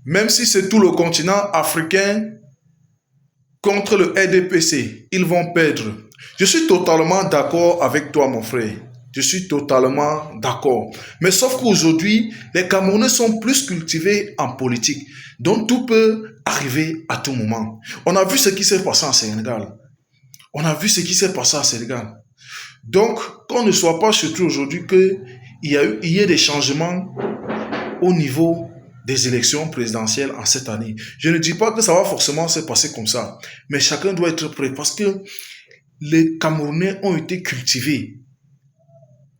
Même si c'est tout le continent africain contre le RDPC, ils vont perdre. Je suis totalement d'accord avec toi, mon frère. Je suis totalement d'accord. Mais sauf qu'aujourd'hui, les Camerounais sont plus cultivés en politique. Donc tout peut arriver à tout moment. On a vu ce qui s'est passé en Sénégal. On a vu ce qui s'est passé en Sénégal. Donc, qu'on ne soit pas surtout aujourd'hui qu'il y ait des changements au niveau des élections présidentielles en cette année. Je ne dis pas que ça va forcément se passer comme ça, mais chacun doit être prêt parce que les Camerounais ont été cultivés.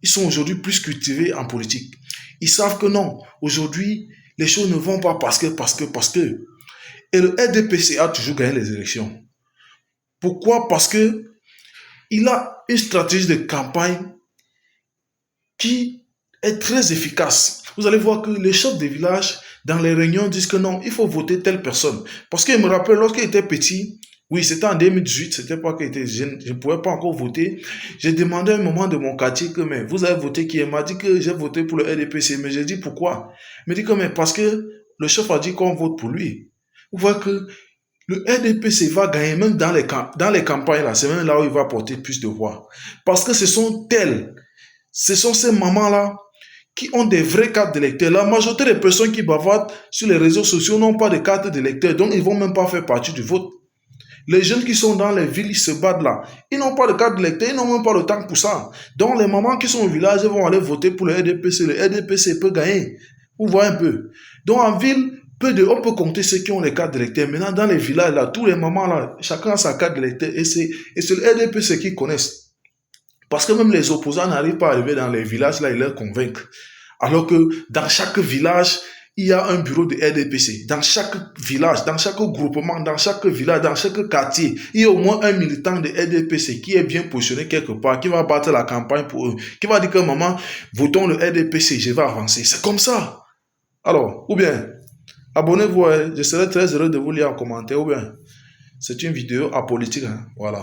Ils sont aujourd'hui plus cultivés en politique. Ils savent que non, aujourd'hui, les choses ne vont pas parce que. Et le RDPC a toujours gagné les élections. Pourquoi? Parce que il a une stratégie de campagne qui est très efficace. Vous allez voir que les chefs de village, dans les réunions, disent que non, il faut voter telle personne. Parce qu'il me rappelle, lorsqu'il était petit, oui, c'était en 2018, c'était pas qu'il était jeune, je ne pouvais pas encore voter. J'ai demandé à un moment de mon quartier que, mais vous avez voté qui? Il m'a dit que j'ai voté pour le RDPC, mais j'ai dit pourquoi? Il m'a dit que, mais parce que le chef a dit qu'on vote pour lui. Vous voyez que le RDPC va gagner même dans les campagnes, là, c'est même là où il va porter plus de voix. Parce que ce sont ces mamans-là qui ont des vraies cartes d'électeurs. La majorité des personnes qui bavardent sur les réseaux sociaux n'ont pas de carte d'électeur, donc ils ne vont même pas faire partie du vote. Les jeunes qui sont dans les villes, ils se battent là. Ils n'ont pas de carte d'électeur, ils n'ont même pas le temps pour ça. Donc les mamans qui sont au village, elles vont aller voter pour le RDPC. Le RDPC peut gagner. Vous voyez un peu. Donc en ville, on peut compter ceux qui ont les cartes d'électeur. Maintenant, dans les villages, là, tous les mamans, là, chacun a sa carte d'électeur. Et c'est le RDPC qui connaissent. Parce que même les opposants n'arrivent pas à arriver dans les villages, là, ils les convainquent. Alors que dans chaque village, il y a un bureau de RDPC. Dans chaque village, dans chaque groupement, dans chaque village, dans chaque quartier, il y a au moins un militant de RDPC qui est bien positionné quelque part, qui va battre la campagne pour eux, qui va dire que maman, votons le RDPC, je vais avancer. C'est comme ça. Alors, ou bien, abonnez-vous, je serai très heureux de vous lire en commentaire, ou bien, c'est une vidéo apolitique, hein, voilà.